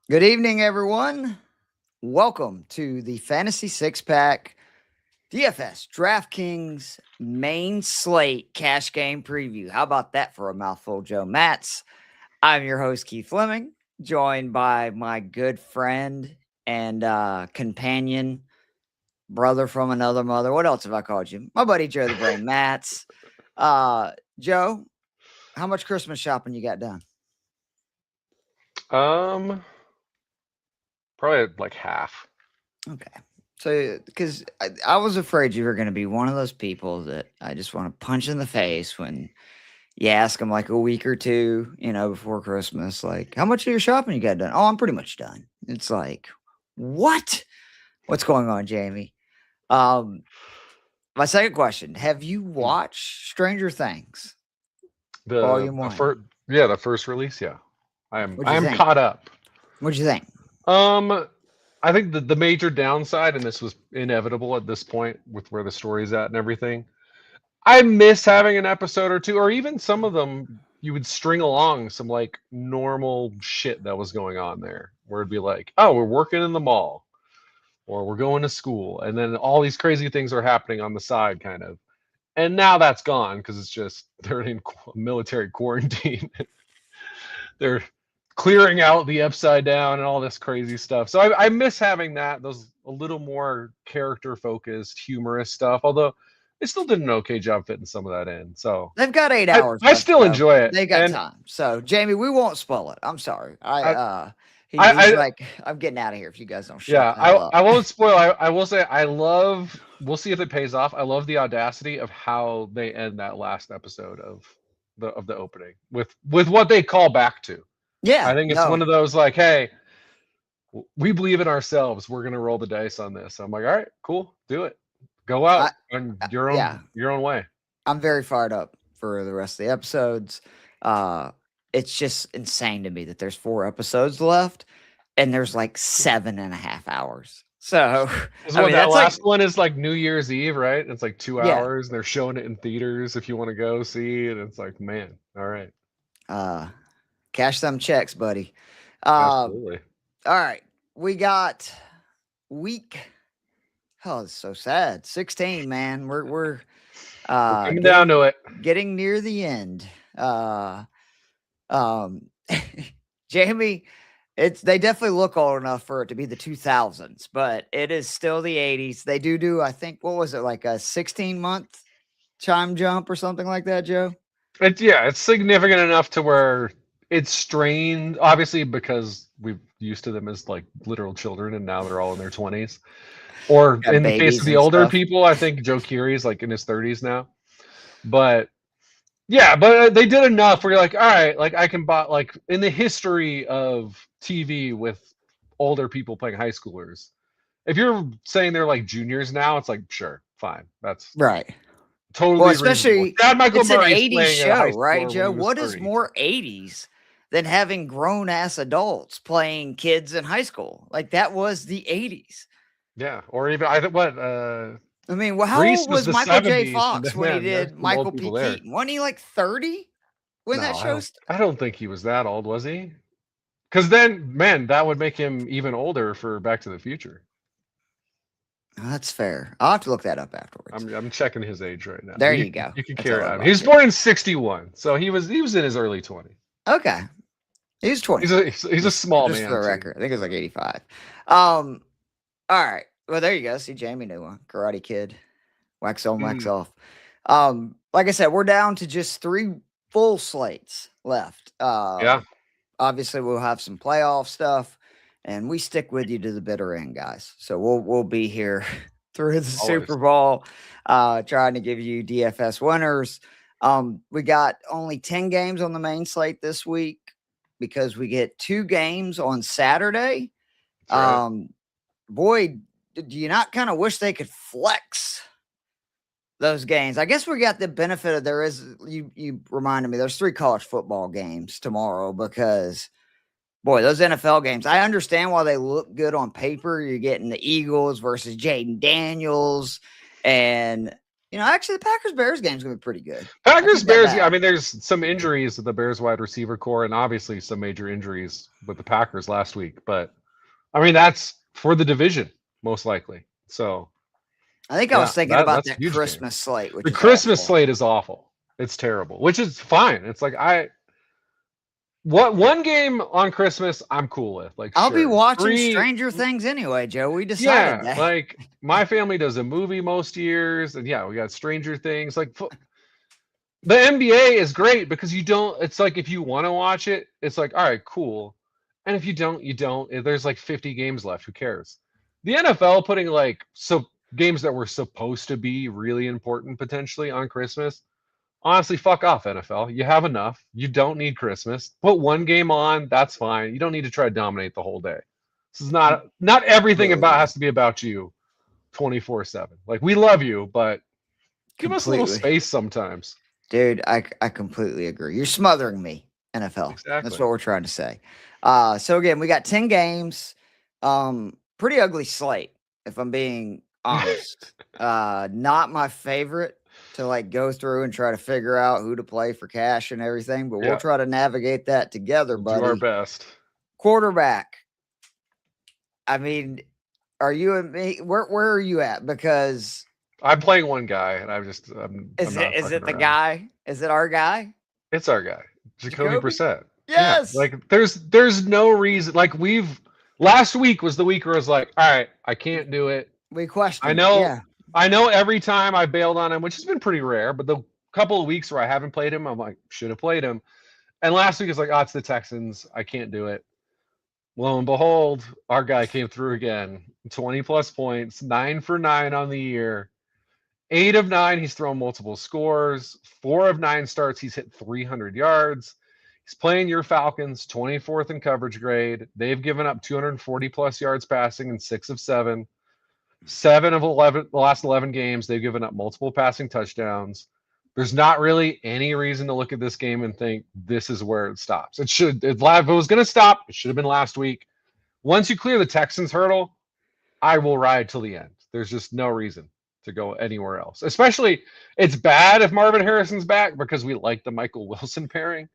Good evening, everyone. Welcome to the Fantasy Six Pack DFS DraftKings main slate cash game preview. How about that for a mouthful, Joe Matz? I'm your host, Keith Flemming, joined by my good friend and companion, brother from another mother. What else have I called you? My buddy Joe the Brain Matz. Joe, how much Christmas shopping you got done? Um, Probably like half. Okay. So, because I was afraid you were going to be one of those people that I just want to punch in the face when you ask them like a week or two, before Christmas, like, how much of your shopping you got done? Oh, I'm pretty much done. It's like, what? What's going on, Jamie? Um, my second question: have you Hmm. watched Stranger Things The Volume the One? first, yeah, the first release, yeah. I am What'd I you am think? caught up. What'd you think? Um, I think the major downside, and this was inevitable at this point with where the story's at and everything. I miss having an episode or two, or even some of them you would string along some like normal shit that was going on there, where it'd be like, oh, we're working in the mall, or we're going to school, and then all these crazy things are happening on the side, kind of. And now that's gone because it's just they're in military quarantine. They're clearing out the upside down and all this crazy stuff. So I miss having that, those a little more character focused, humorous stuff. Although they still did an okay job fitting some of that in. So They've got 8 I, hours I left, still Joe. enjoy it, They got and time. So, Jamie, we won't spoil it. I'm sorry. I He's I like, I'm getting out of here if you guys don't shut yeah, the hell up. I won't spoil. I will say I love. We'll see if it pays off. I love the audacity of how they end that last episode of the opening with what they call back to. I Yeah, think it's no, one of those like, hey, we believe in ourselves. We're gonna roll the dice on this. I'm like, all right, cool, do it. Go I, out on yeah, your own way. I'm very fired up for the rest of the episodes. Uh, it's just insane to me that there's 4 episodes left and there's like 7.5 hours. So, Because I what mean, that that's like, last one is like New Year's Eve, right? It's like two yeah, hours. And they're showing it in theaters if you want to go see. And it's like, man, all right, uh, cash some checks, buddy. Um, absolutely. all right, we got week. Oh, it's so sad. 16, man. We're We're coming down getting to it. getting near the end. Uh um Jamie, they definitely look old enough for it to be the 2000s, but it is still the 80s. They do I think what was it like a 16-month chime jump or something like that, Joe? It's yeah, it's significant enough to where it's strained, obviously, because we've used to them as like literal children, and now they're all in their 20s. Or Got in the case of babies the and older stuff. people, I think Joe Keery's like in his 30s now. But yeah, but they did enough where you're like, all right, like I can buy like in the history of TV with older people playing high schoolers. If you're saying they're like juniors now, it's like sure, fine, that's Right. Well, totally reasonable. especially Chad Michael it's an Murray's 80s playing a show, high right, schooler when Joe? he was What is 30. more 80s than having grown ass adults playing kids in high school? Like that was the 80s. Yeah, or even I think what I mean, well, how Grease old was was the Michael J. 70s, and Fox then when he man, there's did some old Michael P. people there. Keaton? Wasn't he like 30 when that No, show? I don't think he was that old, was he? Because then, man, that would make him even older for Back to the Future. Oh, that's fair. I'll have to look that up afterwards. I'm checking his age right now, There but you go. you can That's all carry I on. He love was to. born in '61, so he was in his early 20s. Okay, he was 20. He's a small Just for the man too. record, I think it was like 85. Um, all right. Well, there you go. See, Jamie knew one. Karate Kid. Wax on, wax Mm, off. Like I said, we're down to just 3 full slates left. yeah, Obviously, we'll have some playoff stuff, and we stick with you to the bitter end, guys. So we'll be here through the Super always. Bowl, trying to give you DFS winners. We got only 10 games on the main slate this week because we get 2 games on Saturday. That's right. Um, Boy, do you not kind of wish they could flex those games? I guess we got the benefit of there is you reminded me there's 3 college football games tomorrow because boy, those NFL games, I understand why they look good on paper. You're getting the Eagles versus Jaden Daniels and Actually, the Packers-Bears game's going to be pretty good. Packers, Bears. I mean, there's some injuries to the Bears wide receiver core, and obviously some major injuries with the Packers last week. But I mean, that's for the division most likely. So I think I was thinking about that Christmas slate. The Christmas slate is awful. It's terrible, which is fine. It's like one game on Christmas I'm cool with. Like I'll be watching Stranger Things anyway, Joe. We decided that. Like my family does a movie most years, and we got Stranger Things. Like the NBA is great because you don't. It's like if you want to watch it, it's like all right, cool. And if you don't, you don't. There's like 50 games left. Who cares? The NFL putting games that were supposed to be really important potentially on Christmas. Honestly, fuck off, NFL. You have enough. You don't need Christmas. Put one game on. That's fine. You don't need to try to dominate the whole day. This is not everything has to be about you 24/7. Like, we love you, but give us a little space sometimes. Dude, I completely agree. You're smothering me, NFL. Exactly. That's what we're trying to say. So again, we got 10 games. Pretty ugly slate, if I'm being honest. Not my favorite to go through and try to figure out who to play for cash and everything, but we'll try to navigate that together, buddy. Do our best. Quarterback. I mean, are you and me? Where are you at? Because I'm playing one guy, and is it the guy? Is it our guy? It's our guy, Jacoby Brissett. Yes. Yeah, there's no reason. Last week was the week where I was like, all right, I can't do it. We questioned. I know. I know every time I bailed on him, which has been pretty rare, but the couple of weeks where I haven't played him, I'm like, should have played him. And last week it's like, it's the Texans. I can't do it. Lo and behold, our guy came through again. 20 plus points, 9 for 9 on the year. 8 of 9, he's thrown multiple scores. 4 of 9 starts, he's hit 300 yards. He's playing your Falcons, 24th in coverage grade. They've given up 240 plus yards passing in 6 of 7. 7 of 11, the last 11 games, they've given up multiple passing touchdowns. There's not really any reason to look at this game and think this is where it stops. If it was going to stop, it should have been last week. Once you clear the Texans hurdle, I will ride till the end. There's just no reason to go anywhere else. Especially, it's bad if Marvin Harrison's back because we like the Michael Wilson pairing.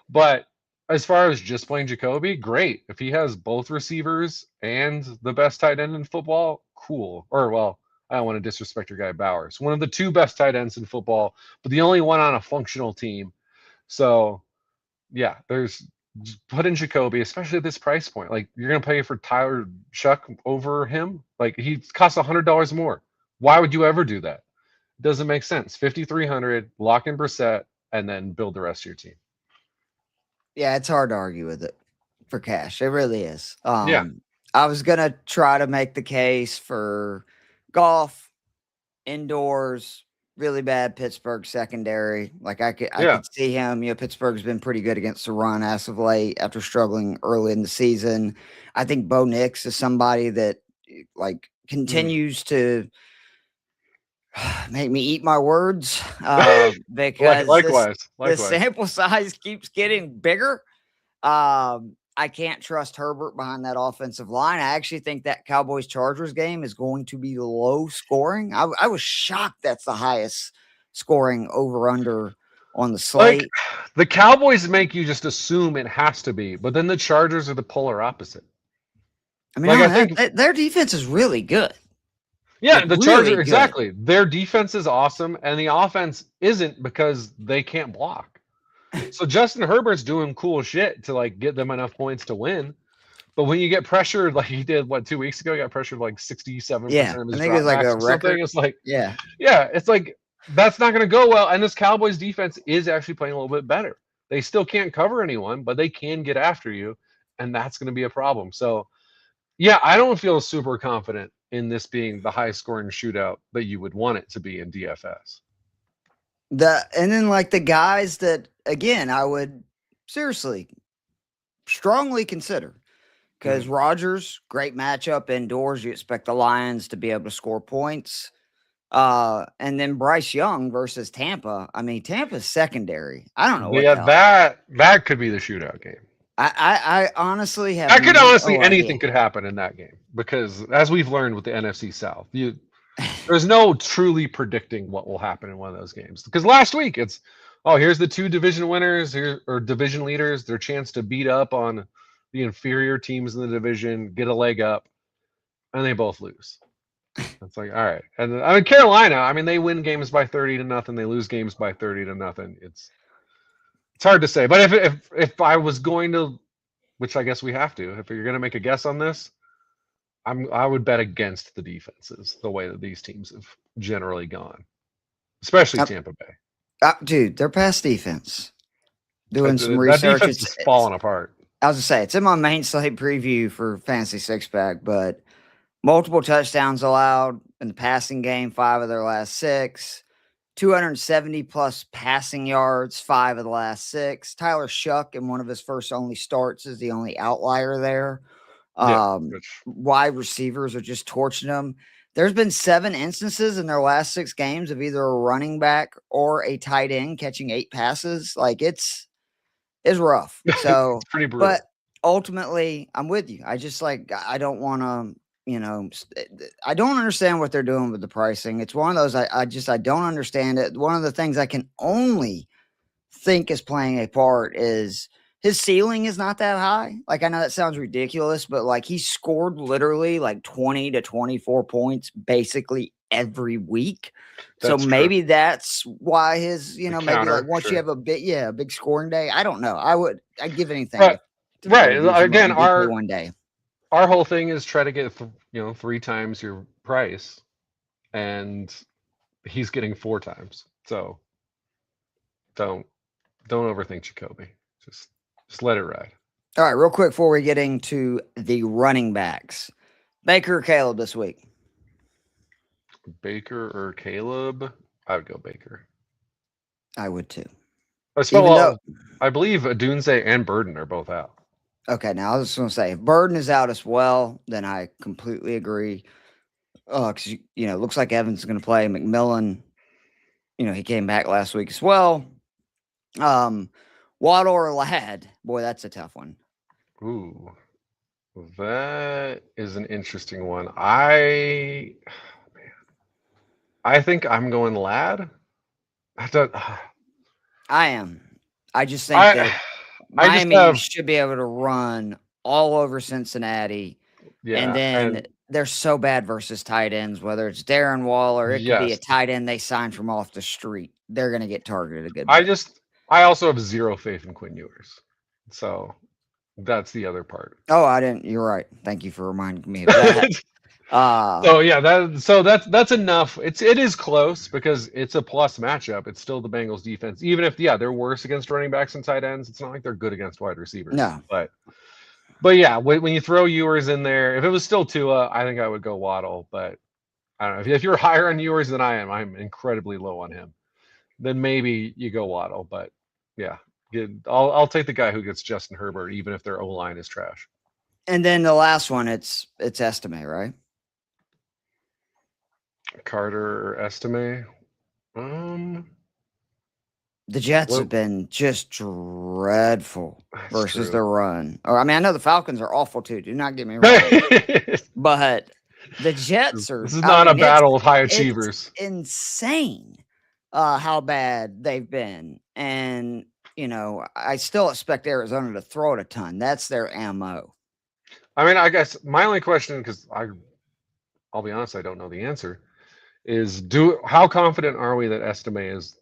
But as far as just playing Jacoby, great. If he has both receivers and the best tight end in football, cool. I don't want to disrespect your guy Bowers. One of the 2 best tight ends in football, but the only one on a functional team. So, put in Jacoby, especially at this price point. Like, you're going to pay for Tyler Shuck over him? Like, he costs $100 more. Why would you ever do that? It doesn't make sense. $5,300, lock in Brissett, and then build the rest of your team. Yeah, it's hard to argue with it for cash. It really is. I was going to try to make the case for golf, indoors, really bad Pittsburgh secondary. Like I could see him. Pittsburgh's been pretty good against the run as of late after struggling early in the season. I think Bo Nix is somebody that continues to make me eat my words because likewise. The sample size keeps getting bigger. I can't trust Herbert behind that offensive line. I actually think that Cowboys-Chargers game is going to be low scoring. I was shocked that's the highest scoring over-under on the slate. The Cowboys make you just assume it has to be, but then the Chargers are the polar opposite. I mean, I think their defense is really good. Yeah, the Chargers, really exactly. Their defense is awesome, and the offense isn't because they can't block. So Justin Herbert's doing cool shit to get them enough points to win. But when you get pressured like he did 2 weeks ago, he got pressured 67% of his I think it was a record. It's it's like that's not going to go well. And this Cowboys defense is actually playing a little bit better. They still can't cover anyone, but they can get after you, and that's going to be a problem. So I don't feel super confident in this being the high scoring shootout that you would want it to be in DFS. And then the guys that, again, I would seriously strongly consider, because Rodgers, great matchup indoors. You expect the Lions to be able to score points. And then Bryce Young versus Tampa. I mean, Tampa's secondary. I don't know. That could be the shootout game. I honestly have. Anything could happen in that game because, as we've learned with the NFC South, There's no truly predicting what will happen in one of those games. Because last week it's, oh, here's the two division winners or division leaders, their chance to beat up on the inferior teams in the division, get a leg up, and they both lose. It's like, all right. And I mean, Carolina, I mean, they win games by 30-0, they lose games by 30-0. It's hard to say. But if I was going to, which I guess we have to, if you're going to make a guess on this, I would bet against the defenses the way that these teams have generally gone, especially Tampa Bay. Dude, their pass defense. Doing some That research. defense is falling apart. I was going to say, it's in my main slate preview for Fantasy Six Pack, but multiple touchdowns allowed in the passing game, 5 of their last 6. 270 plus passing yards, 5 of the last 6. Tyler Shuck in one of his first only starts is the only outlier there. Wide receivers are just torching them. There's been 7 instances in their last 6 games of either a running back or a tight end catching 8 passes. Like it's rough. So it's pretty brutal. But ultimately, I'm with you. I just I don't want to, I don't understand what they're doing with the pricing. It's one of those, I don't understand it. One of the things I can only think is playing a part is his ceiling is not that high. Like, I know that sounds ridiculous, but like he scored literally like 20 to 24 points basically every week. So maybe that's why his, maybe like once you have a big scoring day, I don't know. I'd give anything. Right. Again, one day. Our whole thing is try to get 3 times your price, and he's getting 4 times. So don't overthink Jacoby. Just let it ride. All right, real quick before we get into the running backs, Baker or Caleb this week? Baker or Caleb? I would go Baker. I would too. I believe Adunze and Burden are both out. Okay, now I was just going to say, if Burden is out as well, then I completely agree. Because, it looks like Evans is going to play. McMillan, he came back last week as well. Waddle or Ladd? Boy, that's a tough one. Ooh, that is an interesting one. I think I'm going Ladd. I am. I just think that Miami should be able to run all over Cincinnati. Yeah, and then they're so bad versus tight ends, whether it's Darren Waller, it could be a tight end they signed from off the street. They're going to get targeted a good bit. I also have zero faith in Quinn Ewers. So that's the other part. Oh, I didn't. You're right. Thank you for reminding me of that. That's enough. It is close because it's a plus matchup. It's still the Bengals defense. Even if they're worse against running backs and tight ends, it's not like they're good against wide receivers. No. But yeah, when you throw Ewers in there, if it was still Tua, I think I would go Waddle. But I don't know. If you're higher on Ewers than I am, I'm incredibly low on him. Then maybe you go Waddle. But yeah, I'll take the guy who gets Justin Herbert, even if their O-line is trash. And then the last one, it's Estime, right? Carter or Estime? The Jets have been just dreadful versus the run. Or I know the Falcons are awful too. Do not get me wrong. But the Jets are. This is not a battle of high achievers. It's insane how bad they've been, and I still expect Arizona to throw it a ton. That's their MO. I guess my only question, because I'll be honest, I don't know the answer, is how confident are we that Estime is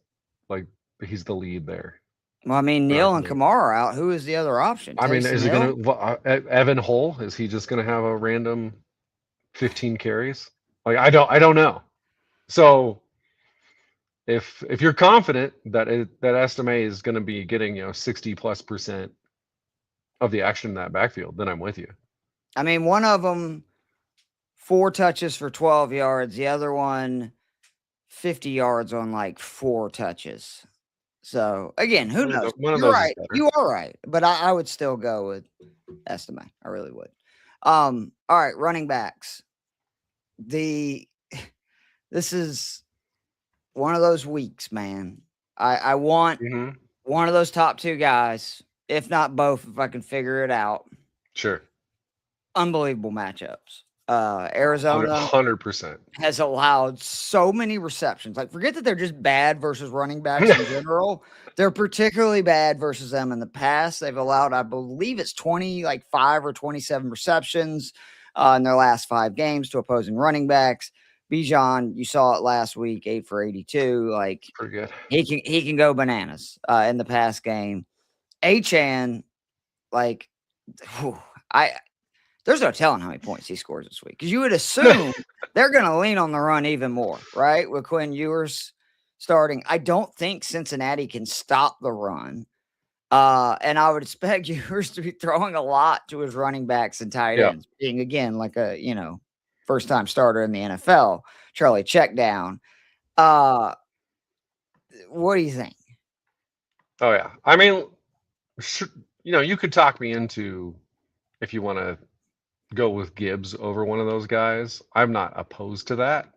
he's the lead there? Well, Neal and Kamara are out. Who is the other option? Is it going to Evan Hull? Is he just going to have a random 15 carries? I don't know. So if you're confident that Estime is going to be getting 60+% of the action in that backfield, then I'm with you. One of them 4 touches for 12 yards. The other one 50 yards on 4 touches. So again, who knows? You're right. You are right. But I would still go with Estime. I really would. All right, running backs. This is one of those weeks, man. I want one of those top 2 guys, if not both, if I can figure it out. Sure. Unbelievable matchups. Arizona 100%. has allowed so many receptions. Like, forget that they're just bad versus running backs in general. They're particularly bad versus them in the past. They've allowed, I believe it's 5 or 27 receptions in their last 5 games to opposing running backs. Bijan, you saw it last week, 8 for 82. Like, pretty good. He can go bananas in the past game. Achane, like, there's no telling how many points he scores this week, because you would assume they're going to lean on the run even more, right? With Quinn Ewers starting. I don't think Cincinnati can stop the run. And I would expect Ewers to be throwing a lot to his running backs and tight ends, being, again, like a, first-time starter in the NFL. Charlie check down. What do you think? Oh, yeah. I mean, you could talk me into, if you want to go with Gibbs over one of those guys. I'm not opposed to that,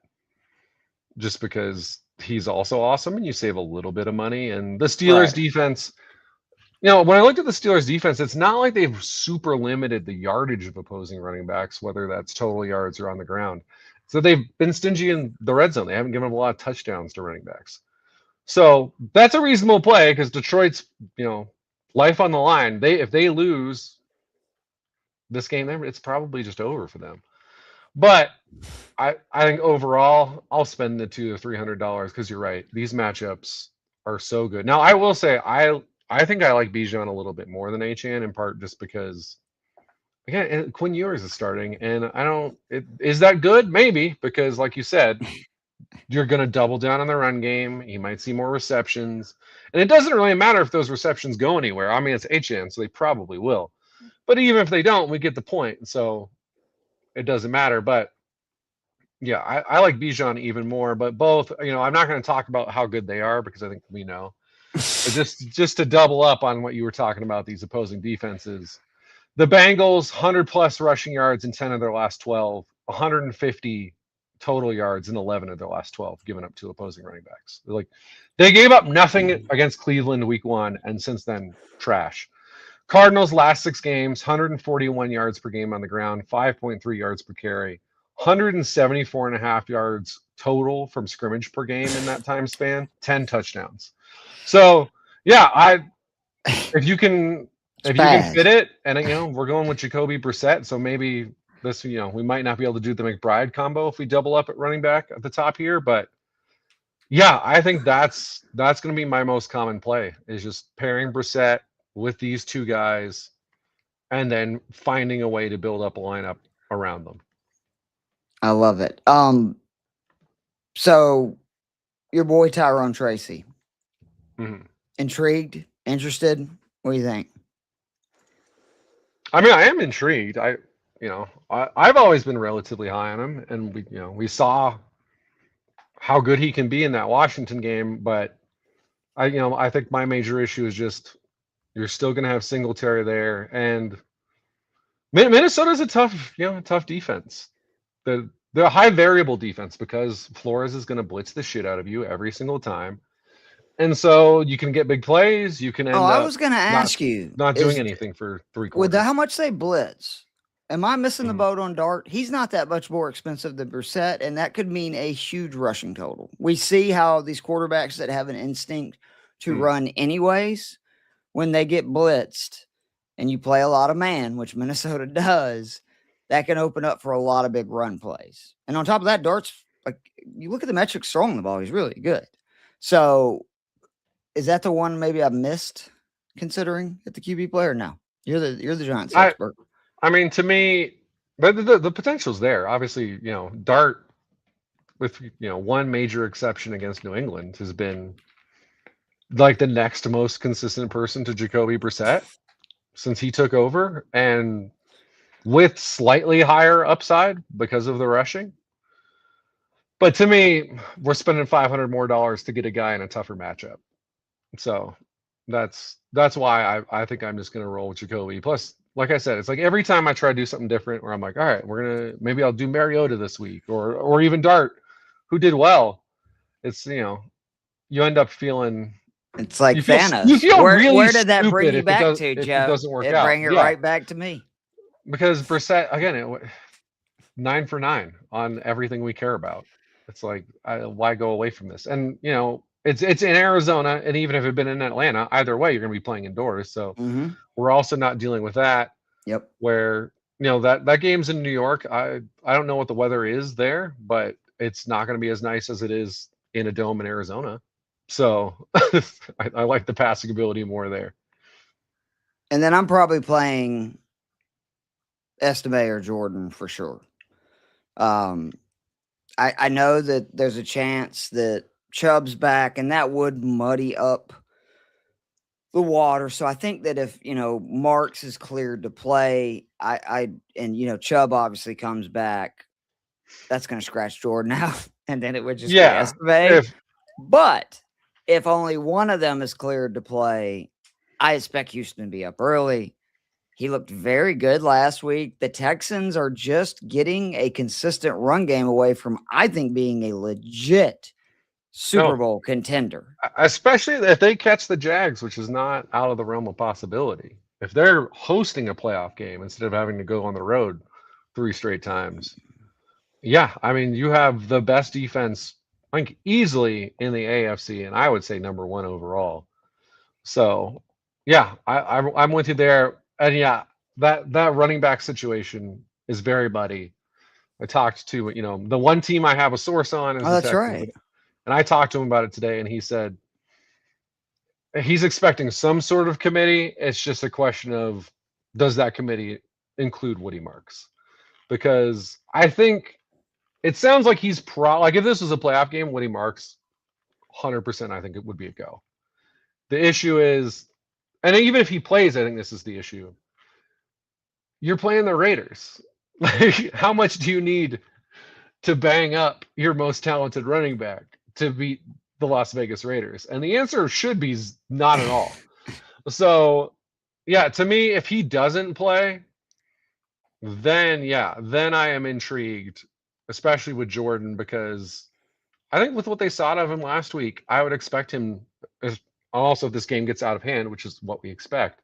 just because he's also awesome and you save a little bit of money. And the Steelers defense, when I looked at the Steelers defense, it's not like they've super limited the yardage of opposing running backs, whether that's total yards or on the ground. So they've been stingy in the red zone. They haven't given up a lot of touchdowns to running backs. So that's a reasonable play, because Detroit's, life on the line. If they lose this game, it's probably just over for them. But I think overall, I'll spend the $200 to $300, because you're right. These matchups are so good. Now, I will say, I think I like Bijan a little bit more than Achane, in part just because, again, Quinn Ewers is starting, and is that good? Maybe, because like you said, you're going to double down on the run game. You might see more receptions, and it doesn't really matter if those receptions go anywhere. I mean, it's Achane, so they probably will. But even if they don't, we get the point. So it doesn't matter. But yeah, I like Bijan even more. But both, I'm not going to talk about how good they are, because I think we know. But just to double up on what you were talking about, these opposing defenses. The Bengals, 100+ rushing yards in 10 of their last 12, 150 total yards in 11 of their last 12 given up to opposing running backs. They gave up nothing against Cleveland week 1, and since then, trash. Cardinals last 6 games, 141 yards per game on the ground, 5.3 yards per carry, 174.5 yards total from scrimmage per game in that time span, 10 touchdowns. So yeah, if you can fit it, and we're going with Jacoby Brissett, so maybe this, we might not be able to do the McBride combo if we double up at running back at the top here, but yeah, I think that's going to be my most common play, is just pairing Brissett with these two guys, and then finding a way to build up a lineup around them. I love it. So your boy Tyrone Tracy, intrigued, interested? What do you think? I mean, I am intrigued. I've always been relatively high on him, and we saw how good he can be in that Washington game. But I think my major issue is just, you're still going to have Singletary there, and Minnesota's a tough defense. They're a high variable defense, because Flores is going to blitz the shit out of you every single time. And so you can get big plays. You can end up. I was going to ask you, not doing anything for 3 quarters. With how much they blitz, am I missing the boat on Dart? He's not that much more expensive than Brissett, and that could mean a huge rushing total. We see how these quarterbacks that have an instinct to run anyways, when they get blitzed and you play a lot of man, which Minnesota does, that can open up for a lot of big run plays. And on top of that, Dart's, like, you look at the metrics throwing the ball, he's really good. So is that the one maybe I missed considering at the QB player? No, you're the Giants expert. I mean, to me, but the potential's there. Obviously, Dart, with one major exception against New England, has been like the next most consistent person to Jacoby Brissett since he took over, and with slightly higher upside because of the rushing. But to me, we're spending $500 more to get a guy in a tougher matchup. So that's why I think I'm just going to roll with Jacoby. Plus, like I said, it's like every time I try to do something different, where I'm like, all right, maybe I'll do Mariota this week, or even Dart, who did well. It's, you end up feeling. It's like Thanos. You feel really where did that bring you back to, Joe? It doesn't work out. Bring it right back to me. Because Brissett, again, 9 for 9 on everything we care about. It's like, why go away from this? And it's in Arizona, and even if it had been in Atlanta, either way, you're going to be playing indoors. So we're also not dealing with that. Yep. Where that game's in New York. I don't know what the weather is there, but it's not going to be as nice as it is in a dome in Arizona. So I like the passing ability more there. And then I'm probably playing Estime or Jordan for sure. I know that there's a chance that Chubb's back, and that would muddy up the water. So I think that if Marks is cleared to play, and Chubb obviously comes back, that's going to scratch Jordan out, and then it would just be Estime. But if only one of them is cleared to play, I expect Houston to be up early. He looked very good last week. The Texans are just getting a consistent run game away from, I think, being a legit Super Bowl contender. Especially if they catch the Jags, which is not out of the realm of possibility. If they're hosting a playoff game instead of having to go on the road 3 straight times. Yeah, I mean, you have the best defense, I think, easily in the AFC, and I would say number 1 overall. So, yeah, I'm with you there. And yeah, that running back situation is very muddy. I talked to the one team I have a source on is the that's Texans, right. and I talked to him about it today, and he said he's expecting some sort of committee. It's just a question of, does that committee include Woody Marks? Because I think it sounds like he's like if this was a playoff game, Woody Marks, 100%, I think it would be a go. The issue is, and even if he plays, I think this is the issue. You're playing the Raiders. Like, how much do you need to bang up your most talented running back to beat the Las Vegas Raiders? And the answer should be not at all. So, yeah, to me, if he doesn't play, then I am intrigued, especially with Jordan, because I think with what they saw out of him last week, I would expect him, also if this game gets out of hand, which is what we expect,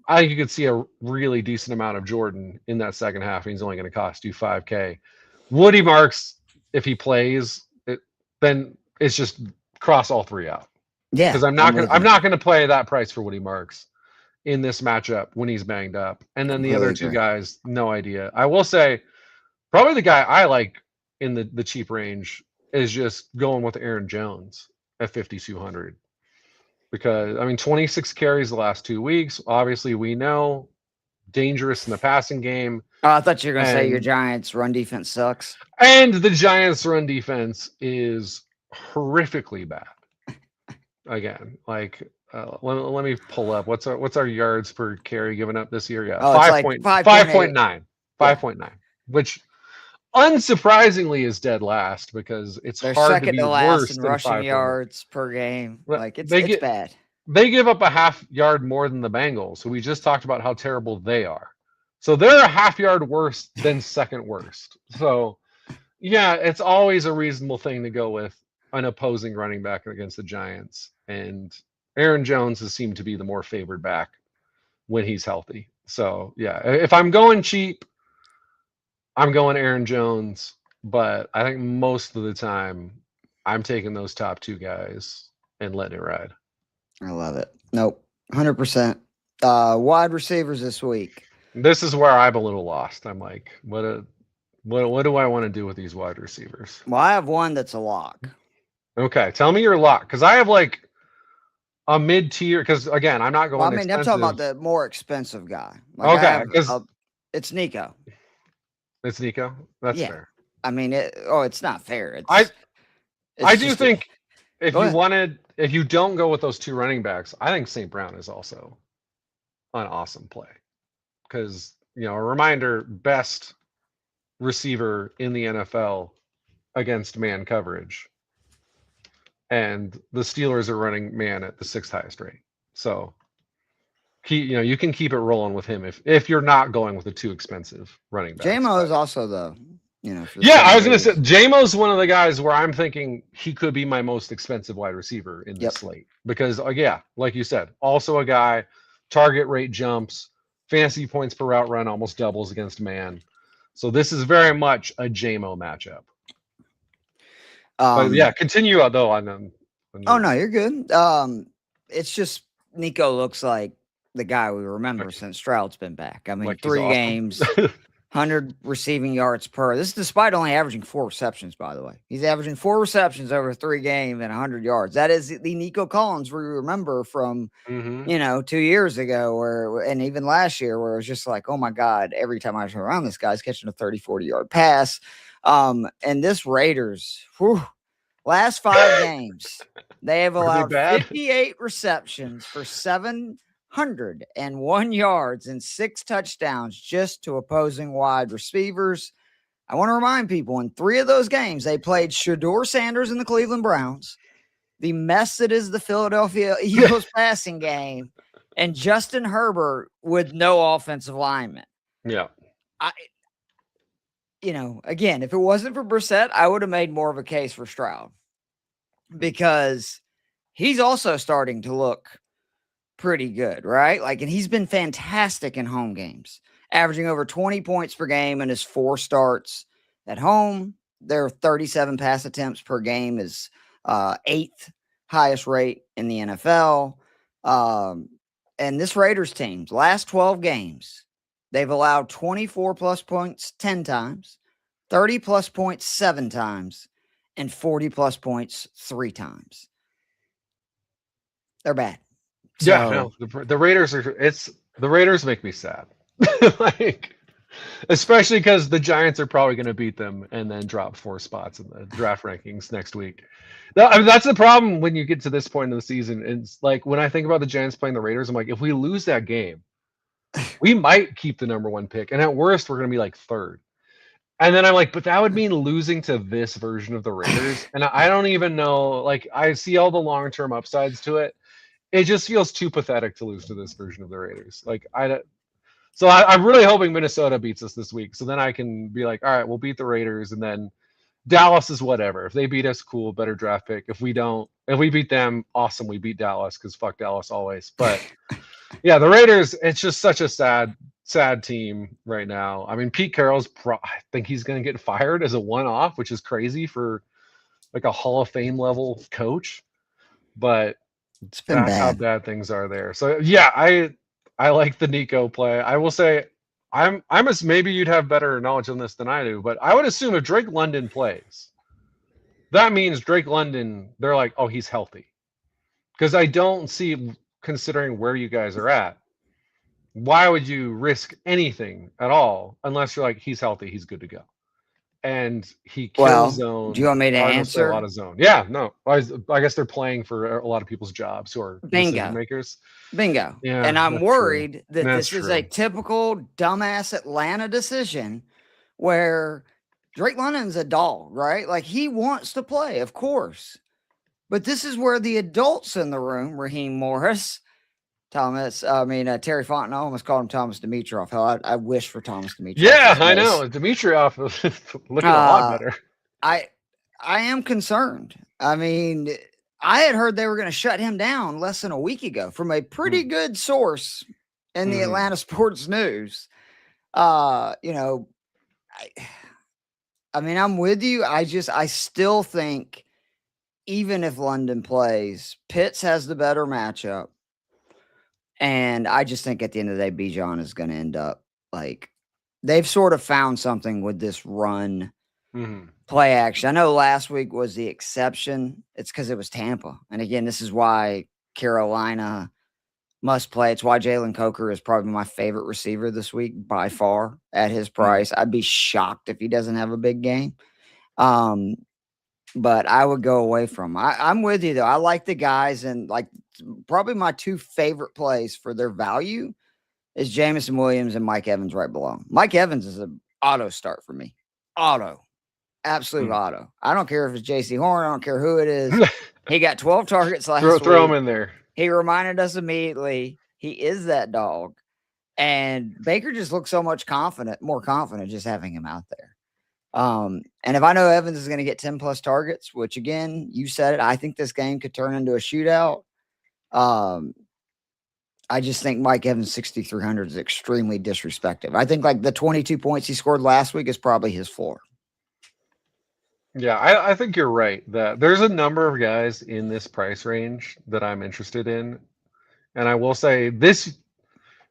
I think you could see a really decent amount of Jordan in that second half, and he's only going to cost you $5K. Woody Marks, if he plays, then it's just cross all 3 out. Yeah, because I'm not going to play that price for Woody Marks in this matchup when he's banged up. And then the other 2 guys, no idea. I will say, probably the guy I like in the cheap range is just going with Aaron Jones at 5,200. Because, I mean, 26 carries the last 2 weeks. Obviously, we know dangerous in the passing game. Oh, I thought you were going to say your Giants' run defense sucks. And the Giants' run defense is horrifically bad. Again, like, let me pull up. What's our yards per carry given up this year? Yeah, 5.9. 5.9, which unsurprisingly is dead last, because they're hard to be worse in than rushing yards per game. Like, it's bad. They give up a half yard more than the Bengals, so we just talked about how terrible they are. So they're a half yard worse than second worst. So yeah, it's always a reasonable thing to go with an opposing running back against the Giants, and Aaron Jones has seemed to be the more favored back when he's healthy. So yeah, if I'm going cheap, I'm going Aaron Jones, but I think most of the time I'm taking those top 2 guys and letting it ride. I love it. Nope, 100%. Wide receivers this week. This is where I'm a little lost. I'm like, what do I want to do with these wide receivers? Well, I have one that's a lock. Okay, tell me your lock, because I have like a mid-tier. Because again, I'm not going. Well, I mean, I'm talking about the more expensive guy. Like, okay, because it's Nico. It's Nico. That's fair. I mean, it's not fair. I do think if you don't go with those 2 running backs, I think St. Brown is also an awesome play, because a reminder, best receiver in the NFL against man coverage, and the Steelers are running man at the 6th highest rate. So you can keep it rolling with him if you're not going with the 2 expensive running backs. JMO is also the I was going to say JMO's one of the guys where I'm thinking he could be my most expensive wide receiver in this slate, because like you said, also a guy, target rate jumps, fantasy points per route run almost doubles against man. So this is very much a JMO matchup. But yeah, continue though on Oh no, you're good. It's just Nico looks like the guy we remember since Stroud's been back. I mean, like 3 awesome. games, 100 receiving yards per. This is despite only averaging 4 receptions, by the way. He's averaging 4 receptions over 3 games and 100 yards. That is the Nico Collins we remember from, 2 years ago, and even last year, where it was just like, oh my God, every time I turn around, this guy's catching a 30, 40-yard pass. And this Raiders, last 5 games, they have allowed 58 receptions for 701 yards and 6 touchdowns just to opposing wide receivers. I want to remind people, in 3 of those games, they played Shedeur Sanders and the Cleveland Browns, the mess that is the Philadelphia Eagles passing game, and Justin Herbert with no offensive lineman. Yeah. Again, if it wasn't for Brissett, I would have made more of a case for Stroud, because he's also starting to look pretty good, right? And he's been fantastic in home games, averaging over 20 points per game in his 4 starts at home. Their 37 pass attempts per game is 8th highest rate in the NFL. And this Raiders team's last 12 games, they've allowed 24 plus points 10 times, 30 plus points 7 times, and 40 plus points 3 times. They're bad. So, the Raiders the Raiders make me sad. Especially because the Giants are probably going to beat them and then drop 4 spots in the draft rankings next week. That's the problem when you get to this point of the season. It's like, when I think about the Giants playing the Raiders, I'm like, if we lose that game, we might keep the number 1 pick, and at worst, we're going to be like 3rd. And then I'm like, but that would mean losing to this version of the Raiders, and I don't even know. I see all the long-term upsides to it. It just feels too pathetic to lose to this version of the Raiders. I'm really hoping Minnesota beats us this week, so then I can be like, all right, we'll beat the Raiders, and then Dallas is whatever. If they beat us, cool, better draft pick. If we beat them, awesome, we beat Dallas, because fuck Dallas always. But yeah, the Raiders, it's just such a sad team right now. I mean, Pete Carroll's I think he's going to get fired as a one-off, which is crazy for like a Hall of Fame level coach. But it's been bad. How bad things are there. So yeah, I like the Nico play. I will say, maybe you'd have better knowledge on this than I do, but I would assume if Drake London plays, that means Drake London, they're like, oh, he's healthy. Because I don't see, considering where you guys are at, why would you risk anything at all unless you're like, he's healthy, he's good to go. And he kills zone. Do you want me to answer? A lot of zone. Yeah, no. I guess they're playing for a lot of people's jobs who are decision makers. Bingo. Yeah, and I'm worried that this is a typical dumbass Atlanta decision where Drake London's a dog, right? He wants to play, of course. But this is where the adults in the room, Raheem Morris, Terry Fontenot, almost called him Thomas Dimitroff. Hell, I wish for Thomas Dimitroff. Yeah, I know. Dimitroff looking a lot better. I am concerned. I mean, I had heard they were going to shut him down less than a week ago from a pretty good source in the Atlanta Sports News. I'm with you. I still think, even if London plays, Pitts has the better matchup. And I just think at the end of the day, Bijan is going to end up they've sort of found something with this run play action. I know last week was the exception. It's because it was Tampa. And again, this is why Carolina must play. It's why Jalen Coker is probably my favorite receiver this week by far at his price. I'd be shocked if he doesn't have a big game. But I would go away from him. I'm with you, though. I like the guys, and probably my 2 favorite plays for their value is Jamison Williams and Mike Evans right below him. Mike Evans is an auto start for me. Auto. Absolute auto. I don't care if it's JC Horn. I don't care who it is. He got 12 targets last week. Throw him in there. He reminded us immediately he is that dog. And Baker just looks so much more confident just having him out there. And if I know Evans is going to get 10 plus targets, which again, you said it, I think this game could turn into a shootout. I just think Mike Evans 6,300 is extremely disrespectful. I think like the 22 points he scored last week is probably his floor. Yeah, I think you're right that there's a number of guys in this price range that I'm interested in. And I will say this,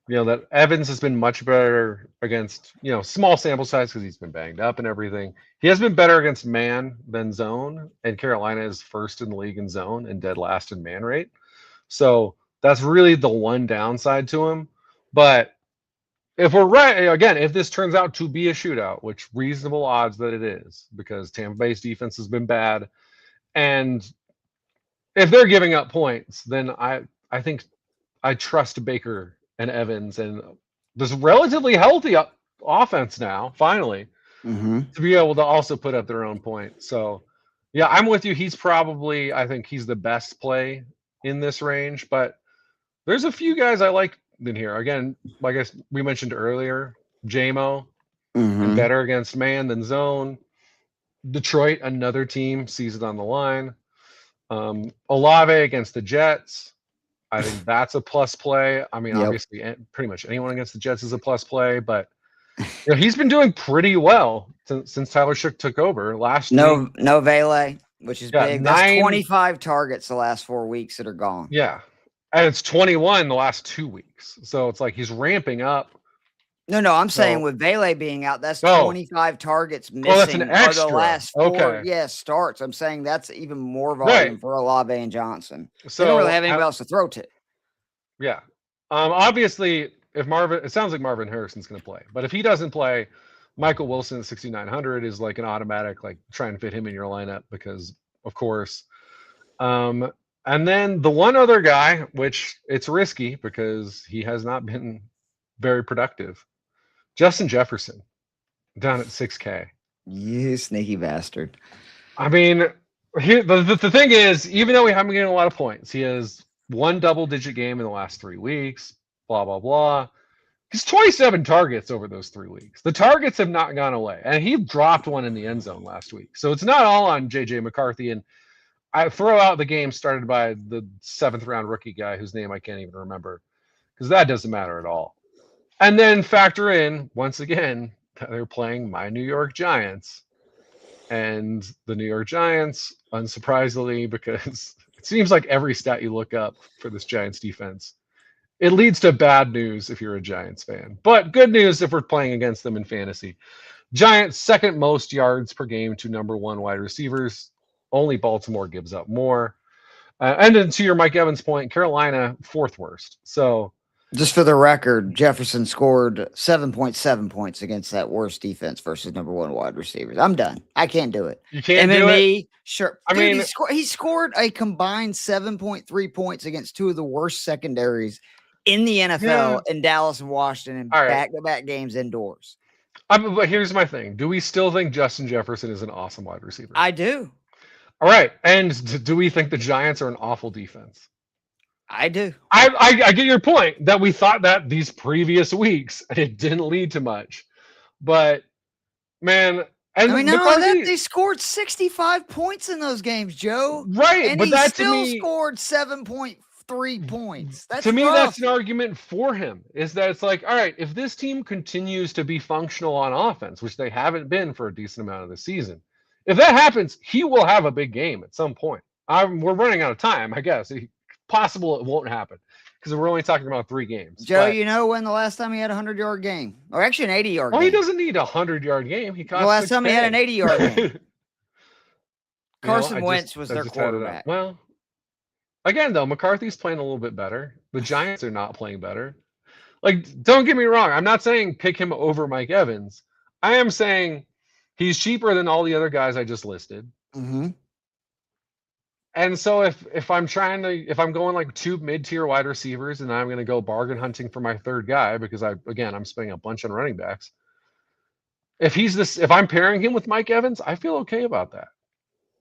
that Evans has been much better against, small sample size because he's been banged up and everything. He has been better against man than zone, and Carolina is first in the league in zone and dead last in man rate. So that's really the one downside to him. But if we're right, again, if this turns out to be a shootout, which reasonable odds that it is, because Tampa Bay's defense has been bad, and if they're giving up points, then I think I trust Baker and Evans and this relatively healthy offense now, finally, to be able to also put up their own points. So, yeah, I'm with you. I think he's the best play in this range, but there's a few guys I like in here. Again, like we mentioned earlier, JMO, better against man than zone. Detroit, another team, season on the line. Olave against the Jets. I think that's a plus play. I mean, obviously, pretty much anyone against the Jets is a plus play, but he's been doing pretty well since Tyler Shook took over last week. No Vele, which is big. That's 25 targets the last 4 weeks that are gone. Yeah. And it's 21 the last 2 weeks. So it's like he's ramping up. No, I'm saying with Vele being out, that's 25 targets missing. That's an extra. The last 4 starts. I'm saying that's even more volume for Olave and Johnson. So they don't really have anybody else to throw to. Yeah. Obviously, it sounds like Marvin Harrison's going to play. But if he doesn't play, Michael Wilson at 6,900 is like an automatic, like try and fit him in your lineup because, of course. And then the one other guy, which it's risky because he has not been very productive, Justin Jefferson, down at 6K. You sneaky bastard. I mean, here the thing is, even though we haven't getting a lot of points, he has one double-digit game in the last 3 weeks, blah, blah, blah. He's 27 targets over those 3 weeks. The targets have not gone away, and he dropped one in the end zone last week. So it's not all on J.J. McCarthy, and I throw out the game started by the 7th-round rookie guy whose name I can't even remember because that doesn't matter at all. And then factor in, once again, that they're playing my New York Giants. And the New York Giants, unsurprisingly, because it seems like every stat you look up for this Giants defense, it leads to bad news if you're a Giants fan. But good news if we're playing against them in fantasy. Giants, second most yards per game to number 1 wide receivers. Only Baltimore gives up more. And then to your Mike Evans point, Carolina, 4th worst. So just for the record, Jefferson scored 7.7 points against that worst defense versus number 1 wide receivers. I'm done. I can't do it. You can't do it? Sure. I mean, he scored a combined 7.3 points against 2 of the worst secondaries in the NFL in Dallas and Washington in back-to-back games indoors. But here's my thing. Do we still think Justin Jefferson is an awesome wide receiver? I do. All right. And do we think the Giants are an awful defense? I do. I get your point that we thought that these previous weeks and it didn't lead to much. But, man. And I mean, McCarthy, they scored 65 points in those games, Joe. Right. And but he still scored 7.3 points. That's to me, rough. that's an argument for him, is that it's like, all right, if this team continues to be functional on offense, which they haven't been for a decent amount of the season, if that happens, he will have a big game at some point. We're running out of time, I guess. Possible it won't happen because we're only talking about 3 games. Joe, you know when the last time he had a 100-yard game? Or actually an 80-yard game. He doesn't need a 100-yard game. He cost the last 6K. time he had an 80-yard game. Carson Wentz was their quarterback. Well, again, though, McCarthy's playing a little bit better. The Giants are not playing better. Like, don't get me wrong. I'm not saying pick him over Mike Evans. I am saying he's cheaper than all the other guys I just listed. Mm-hmm. And so if I'm going like 2 mid-tier wide receivers and I'm going to go bargain hunting for my 3rd guy because I'm spending a bunch on running backs. If I'm pairing him with Mike Evans, I feel okay about that.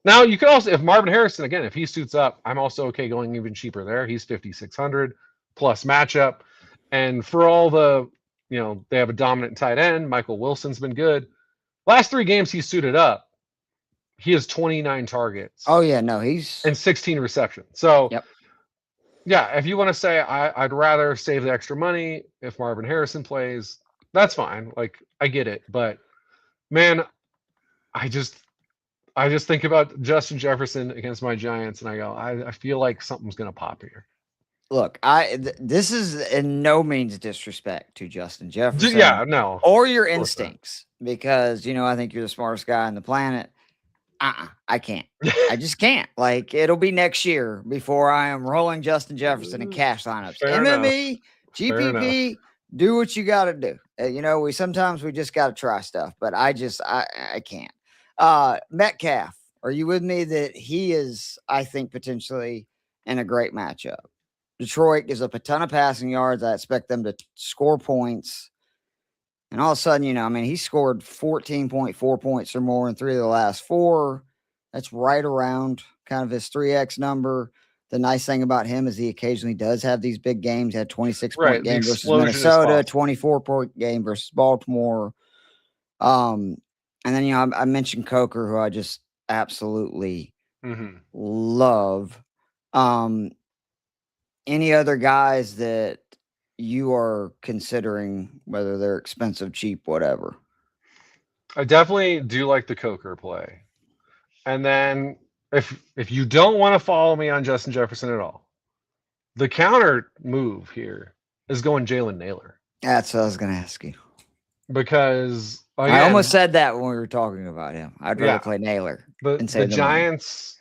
Now you could also, if Marvin Harrison, again, if he suits up, I'm also okay going even cheaper there. He's 5,600 plus matchup. And for all the, they have a dominant tight end. Michael Wilson's been good. Last 3 games he's suited up. He has 29 targets. Oh, yeah, no, he's... And 16 receptions. So, Yeah, if you want to say I'd rather save the extra money if Marvin Harrison plays, that's fine. Like I get it, but man, I just I just think about Justin Jefferson against my Giants, and I go, I feel like something's gonna pop here. Look, this is in no means disrespect to Justin Jefferson Yeah, no, or your of course not. instincts because I think you're the smartest guy on the planet. I can't. I just can't. Like it'll be next year before I am rolling Justin Jefferson in cash lineups. Fair enough. MME, Fair enough. GPP, do what you got to do. We sometimes we just got to try stuff, but I can't. Metcalf, are you with me that he is? I think potentially in a great matchup. Detroit gives up a ton of passing yards. I expect them to score points. And all of a sudden, he scored 14.4 points or more in 3 of the last 4. That's right around kind of his 3x number. The nice thing about him is he occasionally does have these big games. He had 26-point game versus Minnesota, 24-point game versus Baltimore. And then, I mentioned Coker, who I just absolutely love. Any other guys that you are considering, whether they're expensive, cheap, whatever? I definitely do like the Coker play. And then if you don't want to follow me on Justin Jefferson at all, the counter move here is going Jalen Naylor. That's what I was going to ask you. Because again, I almost said that when we were talking about him. I'd rather play Naylor. The Giants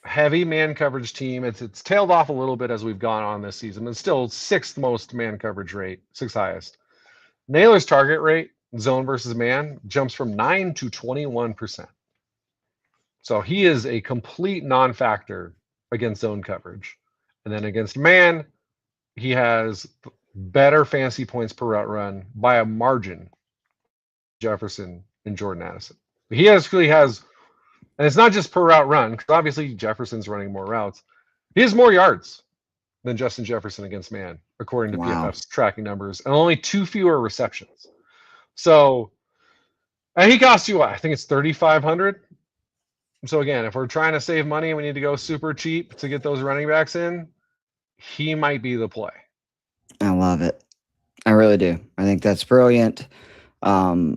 heavy man coverage team. It's tailed off a little bit as we've gone on this season. It's still 6th most man coverage rate, 6th highest. Naylor's target rate, zone versus man, jumps from 9 to 21%. So he is a complete non-factor against zone coverage. And then against man, he has better fantasy points per route run by a margin. Jefferson and Jordan Addison. He actually has, and it's not just per route run, because obviously Jefferson's running more routes. He has more yards than Justin Jefferson against man, according to PFF's tracking numbers, and only 2 fewer receptions. So, and he costs you what? I think it's $3,500. So again, if we're trying to save money and we need to go super cheap to get those running backs in, he might be the play. I love it. I really do. I think that's brilliant. No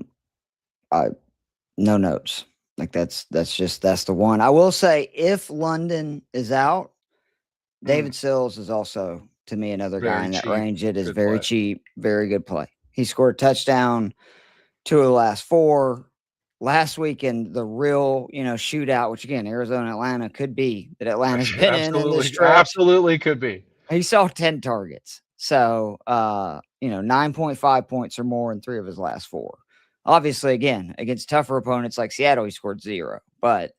notes. Like that's the one. I will say if London is out, David Sills is also to me another guy in that range. It is very cheap, very good play. He scored a touchdown 2 of the last 4. Last week in the real, shootout, which again, Arizona, Atlanta could be that Atlanta's been in this stretch. Absolutely could be. He saw 10 targets. So, 9.5 points or more in 3 of his last 4. Obviously, again, against tougher opponents like Seattle, he scored 0. But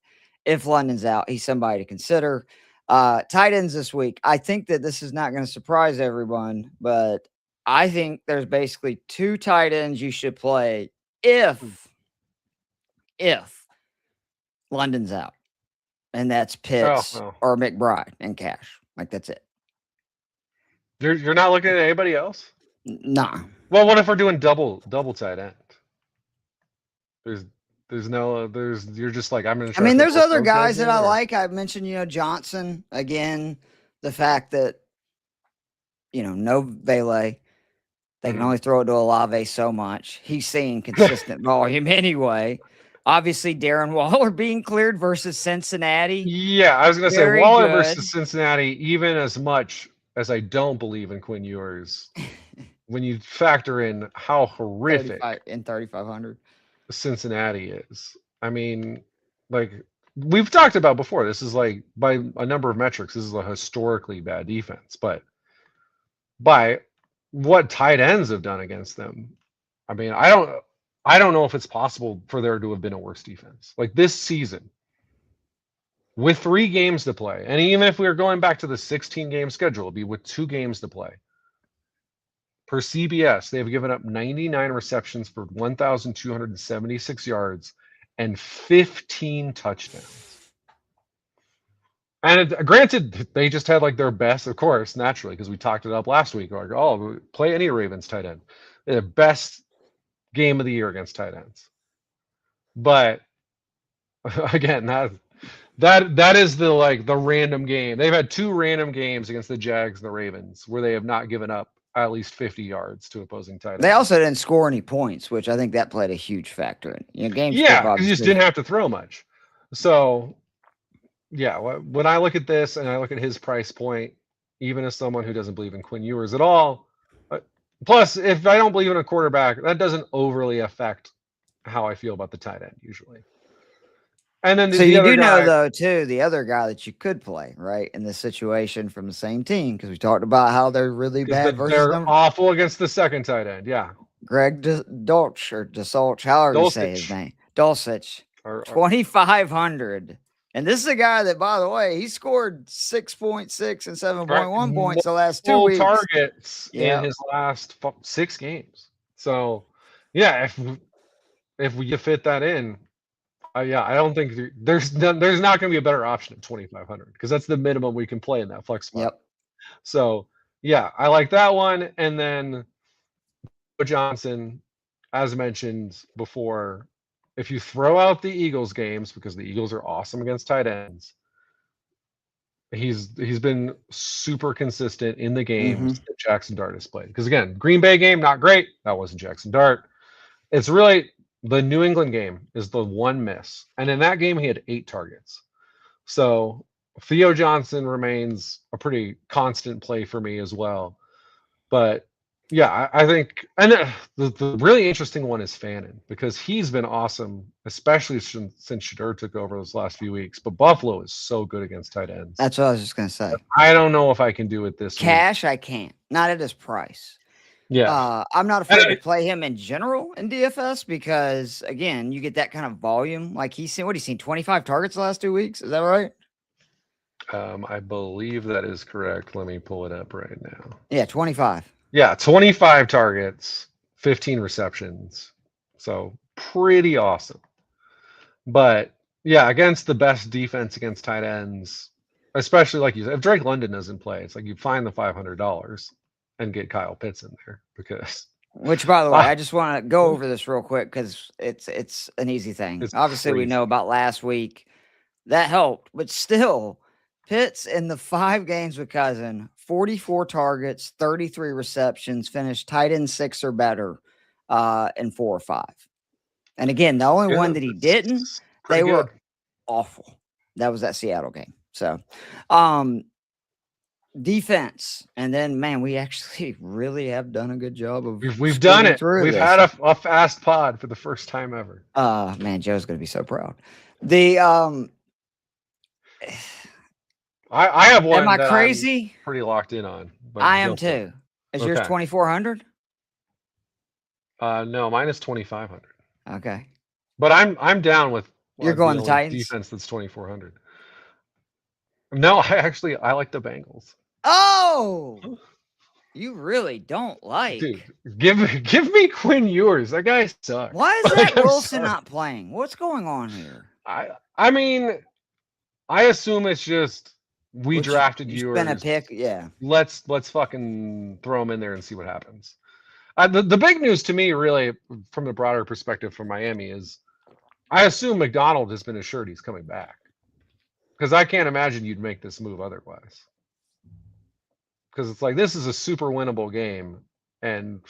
if London's out, he's somebody to consider. Tight ends this week. I think that this is not going to surprise everyone, but I think there's basically 2 tight ends you should play if London's out. And that's Pitts or McBride and cash. Like, that's it. You're not looking at anybody else? Nah. Well, what if we're doing double tight end? You're just like, I'm going to. I mean, there's other guys that I like. I mentioned, Johnson again. The fact that, no Vele, they can only throw it to Olave so much. He's seeing consistent volume anyway. Obviously, Darren Waller being cleared versus Cincinnati. Yeah, I was going to say Waller versus Cincinnati, even as much as I don't believe in Quinn Ewers, when you factor in how horrific in 3,500 Cincinnati is. I mean, like we've talked about before, this is like by a number of metrics, this is a historically bad defense, but by what tight ends have done against them, I mean, I don't know if it's possible for there to have been a worse defense. Like this season, with 3 games to play, and even if we were going back to the 16-game schedule, it'd be with 2 games to play. Per CBS, they've given up 99 receptions for 1,276 yards and 15 touchdowns. And granted, they just had like their best, of course, naturally, because we talked it up last week. Like, play any Ravens tight end. Their best game of the year against tight ends. But again, That is the random game. They've had 2 random games against the Jags and the Ravens where they have not given up at least 50 yards to opposing tight ends. They also didn't score any points, which I think that played a huge factor in. Game script, Yeah, because obviously. you just didn't have to throw much. So, yeah, when I look at this and I look at his price point, even as someone who doesn't believe in Quinn Ewers at all, plus, if I don't believe in a quarterback, that doesn't overly affect how I feel about the tight end usually. And then so you do know, though, too, the other guy that you could play, right, in this situation from the same team, because we talked about how they're really bad versus they're them. awful against the second tight end, yeah. Greg Dulcich or Dulcich, however you say his name. Dulcich, 2,500. And this is a guy that, by the way, he scored 6.6 and 7.1 points the last 2 weeks. Targets in his last 6 games. So, yeah, if we fit that in, I don't think there's not going to be a better option at 2,500 because that's the minimum we can play in that flex spot. Yep. So, yeah, I like that one. And then Johnson, as mentioned before, if you throw out the Eagles games, because the Eagles are awesome against tight ends, he's been super consistent in the games that Jackson Dart has played. Because again, Green Bay game, not great. That wasn't Jackson Dart. It's really the New England game is the one miss. And in that game, he had 8 targets. So Theo Johnson remains a pretty constant play for me as well. But yeah, I think, and the really interesting one is Fannin, because he's been awesome, especially since Shedeur took over those last few weeks. But Buffalo is so good against tight ends. That's what I was just going to say. I don't know if I can do it this cash. week. I can't, not at his price. Yeah, I'm not afraid to play him in general in DFS because, again, you get that kind of volume. Like he's seen 25 targets the last 2 weeks. Is that right? I believe that is correct. Let me pull it up right now. Yeah, 25. Yeah, 25 targets, 15 receptions. So pretty awesome. But yeah, against the best defense against tight ends, especially like you said, if Drake London doesn't play, it's like you find the $500 and get Kyle Pitts in there because. Which, by the way, I just want to go over this real quick because it's an easy thing. Obviously, we know about last week. That helped, but still, Pitts in the 5 games with Cousin, 44 targets, 33 receptions, finished tight end 6 or better in 4 or 5. And again, the only one that he didn't, they were awful. That was that Seattle game. So, defense, and then man, we actually really have done a good job of we've done it. We've had a fast pod for the first time ever. Man, Joe's gonna be so proud. The I have one. Am I crazy? I'm pretty locked in on. But I am too. Is yours 2,400? No, mine is 2,500. Okay, but I'm down with. You're going the Titans defense that's 2,400. No, I like the Bengals. Oh, you really don't like. Dude, give me Quinn Ewers. That guy sucks. Why is Zach Wilson not playing? What's going on here? I mean, I assume it's just we drafted Ewers. Been a pick, yeah. Let's fucking throw him in there and see what happens. The big news to me, really, from the broader perspective from Miami, is I assume McDonald has been assured he's coming back. Because I can't imagine you'd make this move otherwise. Because it's like, this is a super winnable game. And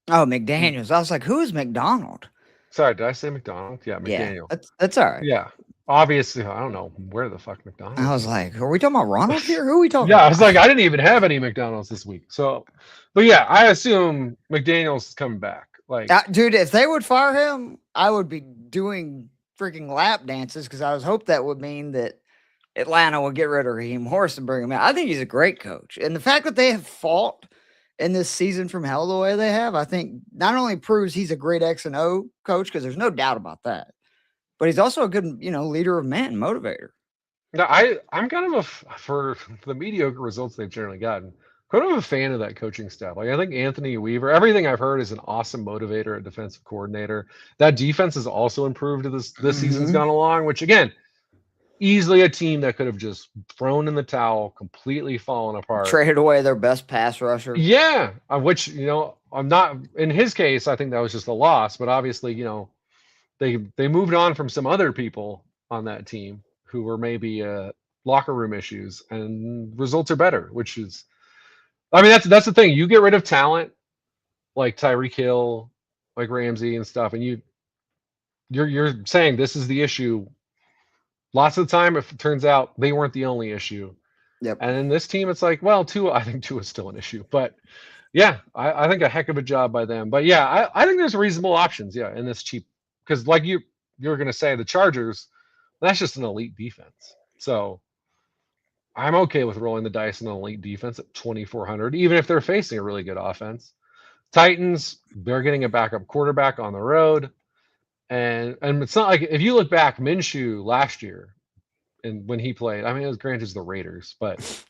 McDaniels. I was like, who is McDonald? Sorry, did I say McDonald? Yeah, McDaniel. Yeah, that's all right. Yeah. Obviously, I don't know where the fuck McDonald's. I was like, are we talking about Ronald here? Who are we talking about? Yeah, I was like, I didn't even have any McDonald's this week. So, but yeah, I assume McDaniels is coming back. Like, dude, if they would fire him, I would be doing freaking lap dances because I was hoped that would mean that Atlanta would get rid of Raheem Morris and bring him out. I think he's a great coach. And the fact that they have fought in this season from hell the way they have, I think not only proves he's a great X and O coach, because there's no doubt about that, but he's also a good, leader of men, motivator. No, I'm kind of for the mediocre results they've generally gotten, kind of a fan of that coaching staff. Like, I think Anthony Weaver, everything I've heard, is an awesome motivator and defensive coordinator. That defense has also improved as this season's gone along, which again, easily a team that could have just thrown in the towel, completely fallen apart. Traded away their best pass rusher. Yeah, which, I'm not, in his case, I think that was just a loss, but obviously, they moved on from some other people on that team. who were maybe locker room issues, and results are better. Which is, I mean, that's the thing. You get rid of talent like Tyreek Hill, like Ramsey and stuff, and you're saying this is the issue. Lots of the time, if it turns out they weren't the only issue. Yep. And in this team, it's like, well, I think Tua is still an issue. But yeah, I think a heck of a job by them. But yeah, I think there's reasonable options, yeah, in this cheap. Because like you were going to say, the Chargers, that's just an elite defense. So I'm okay with rolling the dice on an elite defense at 2,400, even if they're facing a really good offense. Titans, they're getting a backup quarterback on the road. And it's not like, if you look back, Minshew last year, and when he played, I mean, it was granted the Raiders, but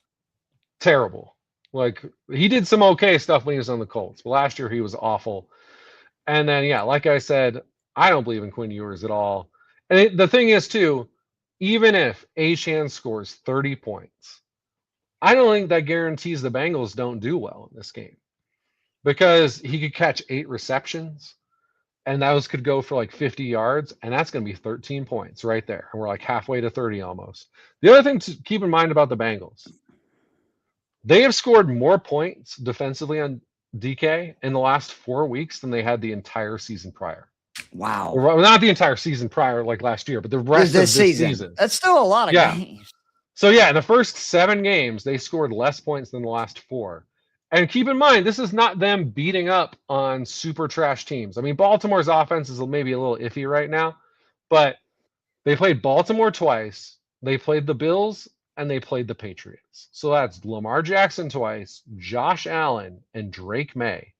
terrible. Like, he did some okay stuff when he was on the Colts, but last year he was awful. And then, yeah, like I said, I don't believe in Quinn Ewers at all. And the thing is, too, even if Achane scores 30 points, I don't think that guarantees the Bengals don't do well in this game, because he could catch 8 receptions, and those could go for like 50 yards, and that's going to be 13 points right there. And we're like halfway to 30 almost. The other thing to keep in mind about the Bengals, they have scored more points defensively on DK in the last 4 weeks than they had the entire season prior. Wow. Well, not the entire season prior, like last year, but the rest of this season. That's still a lot of games. So yeah, in the first 7 games, they scored less points than the last 4. And keep in mind, this is not them beating up on super trash teams. I mean, Baltimore's offense is maybe a little iffy right now, but they played Baltimore twice. They played the Bills, and they played the Patriots. So that's Lamar Jackson twice, Josh Allen, and Drake May.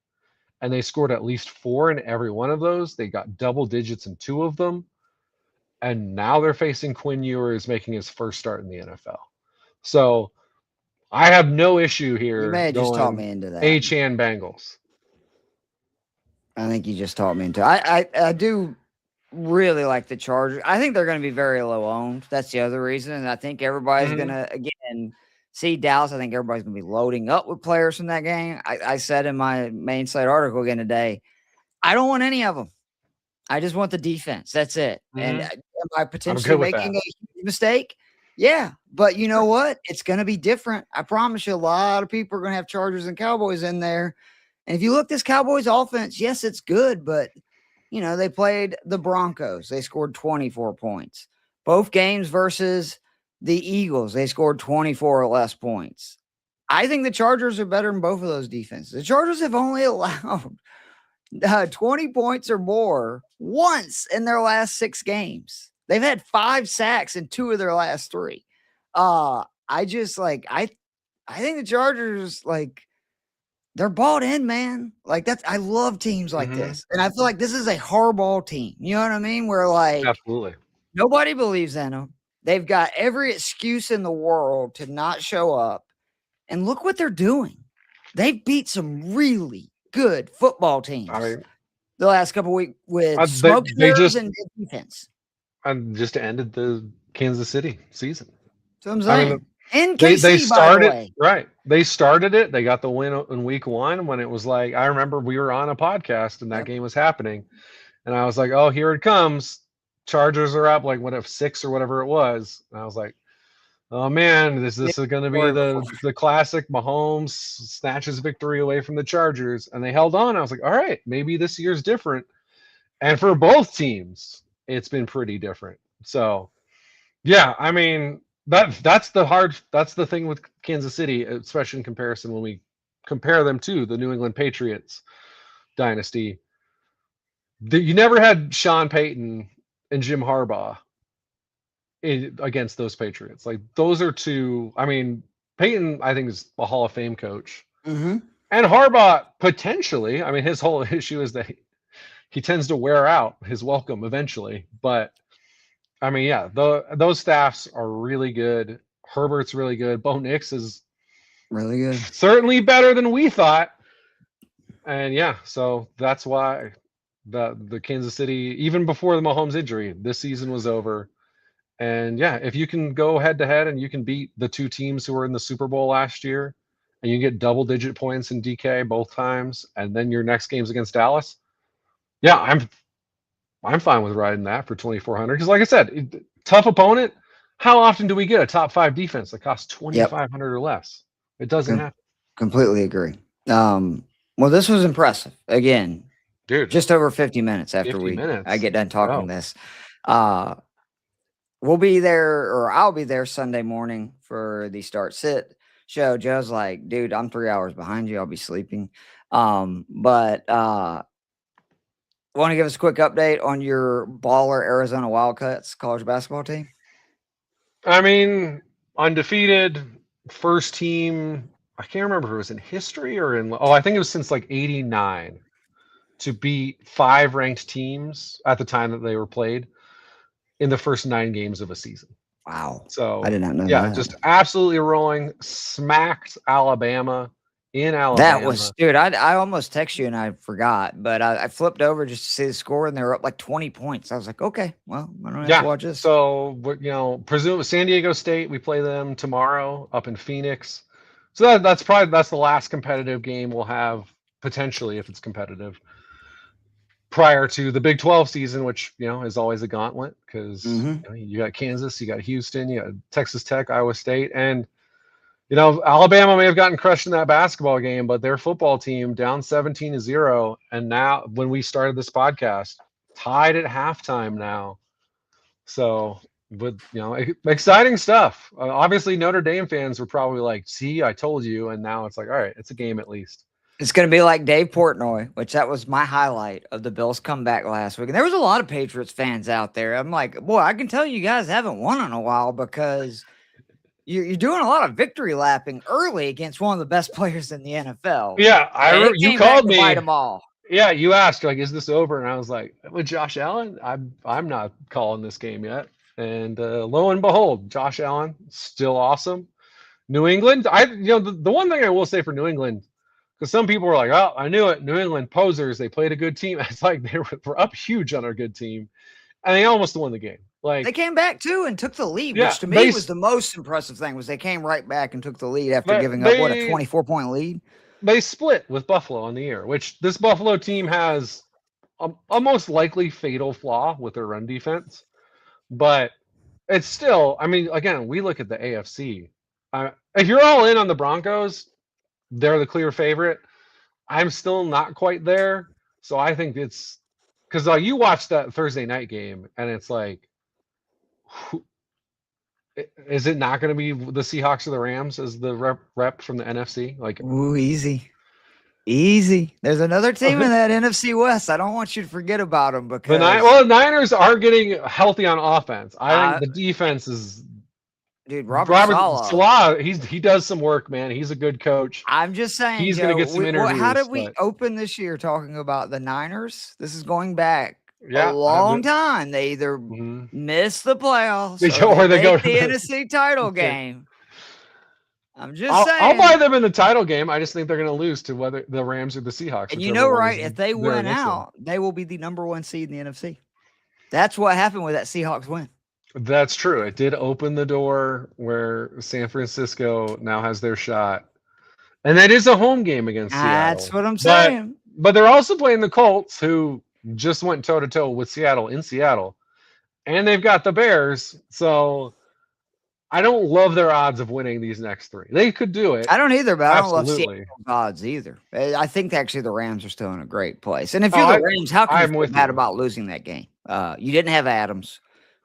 And they scored at least 4 in every one of those. They got double digits in 2 of them. And now they're facing Quinn Ewers making his first start in the NFL. So I have no issue here. You may have just taught me into that. Achane Bengals. I think you just taught me into it. I do really like the Chargers. I think they're going to be very low owned. That's the other reason. And I think everybody's going to, again, see Dallas. I think everybody's going to be loading up with players from that game. I said in my main slate article again today, I don't want any of them. I just want the defense. That's it. And am I potentially making a huge mistake? Yeah. But you know what? It's going to be different. I promise you, a lot of people are going to have Chargers and Cowboys in there. And if you look this Cowboys offense, yes, it's good, but you know, they played the Broncos. They scored 24 points. Both games versus the Eagles, they scored 24 or less points. I think the Chargers are better than both of those defenses. The Chargers have only allowed 20 points or more once in their last 6 games. They've had 5 sacks in 2 of their last 3. I think the Chargers, like, they're bought in, man. Like, I love teams like this. And I feel like this is a Harbaugh team. You know what I mean? Where, like, absolutely nobody believes in them. They've got every excuse in the world to not show up. And look what they're doing. They've beat some really good football teams the last couple of weeks with smoke and defense. And just ended the Kansas City season. So I'm saying. And KC, they started, by the way. Right. They started it. They got the win in week 1 when it was like, I remember we were on a podcast and that game was happening. And I was like, oh, here it comes. Chargers are up like 6 or whatever it was. And I was like, oh man, this is going to be the classic Mahomes snatches victory away from the Chargers. And they held on. I was like, all right, maybe this year's different. And for both teams, it's been pretty different. So yeah, I mean, that's the thing with Kansas City, especially in comparison when we compare them to the New England Patriots dynasty. You never had Sean Payton and Jim Harbaugh against those Patriots. Like, those are two. I mean, Payton, I think, is a Hall of Fame coach, and Harbaugh potentially. I mean, his whole issue is that he tends to wear out his welcome eventually, but. I mean, yeah, those staffs are really good. Herbert's really good. Bo Nix is really good. Certainly better than we thought. And yeah, so that's why the Kansas City, even before the Mahomes injury, this season was over. And yeah, if you can go head to head and you can beat the 2 teams who were in the Super Bowl last year, and you get double-digit points in DK both times, and then your next game's against Dallas, yeah, I'm fine with riding that for 2,400 because, like I said, tough opponent, How often do we get a top 5 defense that costs Yep. 2,500 or less? It doesn't happen. Completely agree. Well, this was impressive. Again, Dude, just over 50 minutes after 50 I minutes. get done talking Wow. this. We'll be there, or I'll be there Sunday morning for the start sit show. Joe's like, dude, I'm 3 hours behind you. I'll be sleeping. But want to give us a quick update on your baller Arizona Wildcats college basketball team? I mean, undefeated, first team. I can't remember if it was in history or in. Oh, I think it was since like '89 to beat 5 ranked teams at the time that they were played in the first 9 games of a season. Wow. So I did not know yeah, that. just absolutely rolling. Smacked Alabama in Alabama. That was, dude, I almost texted you and I forgot, but I flipped over just to see the score and they were up like 20 points. I was like, okay, well, I don't have to watch this. So, presume San Diego State, we play them tomorrow up in Phoenix. So that's the last competitive game we'll have, potentially, if it's competitive, prior to the Big 12 season, which is always a gauntlet because you got Kansas, you got Houston, you got Texas Tech, Iowa State, and Alabama may have gotten crushed in that basketball game, but their football team down 17-0, and now when we started this podcast, tied at halftime now. So, but exciting stuff. Obviously, Notre Dame fans were probably like, "See, I told you," and now it's like, all right, it's a game at least. It's going to be like Dave Portnoy, which that was my highlight of the Bills' comeback last week. And there was a lot of Patriots fans out there. I'm like, boy, I can tell you guys haven't won in a while because you're doing a lot of victory lapping early against one of the best players in the NFL. Yeah, you called me. Fight them all. Yeah, you asked, like, is this over? And I was like, with Josh Allen, I'm not calling this game yet. And lo and behold, Josh Allen still awesome. New England, the one thing I will say for New England, because some people were like, oh, I knew it, New England posers, they played a good team. It's like they were up huge on our good team, and they almost won the game. Like, they came back too and took the lead, which to me was the most impressive thing. Was they came right back and took the lead after giving up a 24-point lead. They split with Buffalo on the year, which this Buffalo team has a most likely fatal flaw with their run defense. But it's still, I mean, again, we look at the AFC. If you're all in on the Broncos, they're the clear favorite. I'm still not quite there. So I think it's because you watch that Thursday night game and it's like, is it not going to be the Seahawks or the Rams as the rep from the NFC? Like, ooh, easy. There's another team in that NFC West. I don't want you to forget about them because the Niners are getting healthy on offense. I think the defense is. Dude, Robert Saleh, he does some work, man. He's a good coach. I'm just saying, he's going to get some interviews. How did we open this year talking about the Niners? This is going back a long time. They either miss the playoffs or they go to the NFC title game. I'm just saying. I'll buy them in the title game. I just think they're going to lose to whether the Rams or the Seahawks. And if they win out, they will be the #1 seed in the NFC. That's what happened with that Seahawks win. That's true. It did open the door where San Francisco now has their shot. And that is a home game against Seattle. That's what I'm saying. But they're also playing the Colts, who just went toe-to-toe with Seattle in Seattle. And they've got the Bears. So I don't love their odds of winning these next 3. They could do it. I don't either, but I don't love Seattle's odds either. I think actually the Rams are still in a great place. And if you're the Rams, how can you feel bad about losing that game? You didn't have Adams.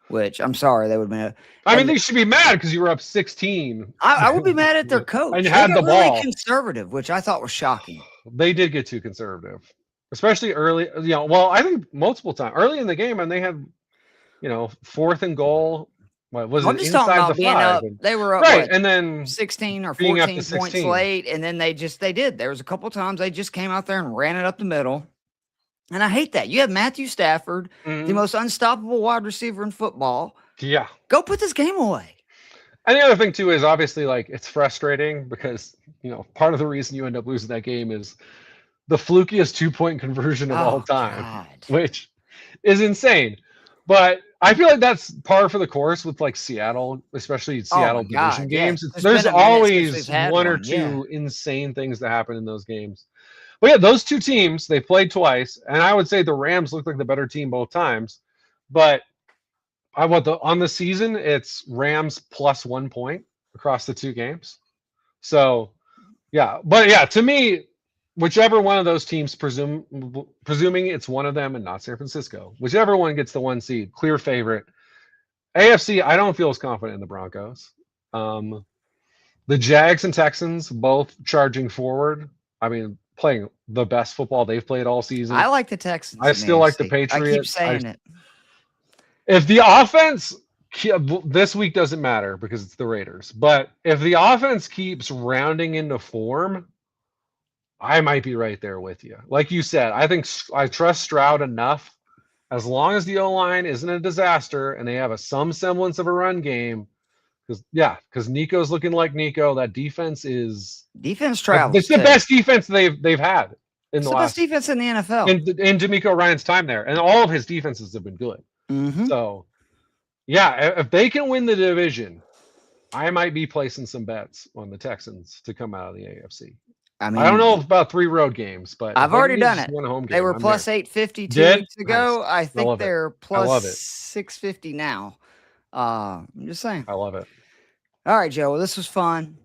Which I'm sorry, they would have been. They should be mad because you were up 16. I would be mad at their coach. And had the ball. Really conservative, which I thought was shocking. They did get too conservative, especially early. I think multiple times early in the game, and they had, 4th and goal. What was it? Inside the 5. They were up right, and then 16 or 14 points late, and then they did. There was a couple times they just came out there and ran it up the middle. And I hate that. You have Matthew Stafford, the most unstoppable wide receiver in football. Yeah. Go put this game away. And the other thing, too, is obviously, it's frustrating because, part of the reason you end up losing that game is the flukiest 2-point conversion of all time, which is insane. But I feel like that's par for the course with, Seattle, especially Seattle division games. Yeah. There's always one or two insane things that happen in those games. But yeah, those two teams, they played twice, and I would say the Rams looked like the better team both times. But On the season, it's Rams plus 1 point across the 2 games. So, yeah. But yeah, to me, whichever one of those teams, presuming it's one of them and not San Francisco, whichever one gets the 1 seed, clear favorite. AFC, I don't feel as confident in the Broncos. The Jags and Texans both charging forward. I mean, playing the best football they've played all season. I like the Texans. I still like the Patriots. I keep saying it. If the offense, this week doesn't matter because it's the Raiders, but if the offense keeps rounding into form, I might be right there with you. Like you said, I trust Stroud enough. As long as the O-line isn't a disaster and they have some semblance of a run game, because Nico's looking like Nico. That defense travels. It's the best defense they've had in the best defense in the NFL. In DeMeco Ryan's time there, and all of his defenses have been good. Mm-hmm. So, yeah, if they can win the division, I might be placing some bets on the Texans to come out of the AFC. I mean, I don't know about 3 road games, but I've already done it. One home game, they were plus 850 2 weeks ago. Nice. I think they're plus 650 now. I'm just saying. I love it. All right, Joe. Well, this was fun.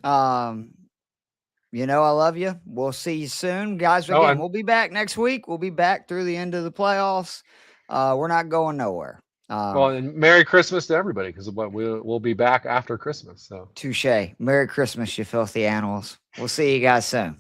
You know I love you. We'll see you soon, guys. Again, we'll be back next week. We'll be back through the end of the playoffs. We're not going nowhere. Well, and Merry Christmas to everybody, because we'll be back after Christmas. So touche. Merry Christmas, you filthy animals. We'll see you guys soon.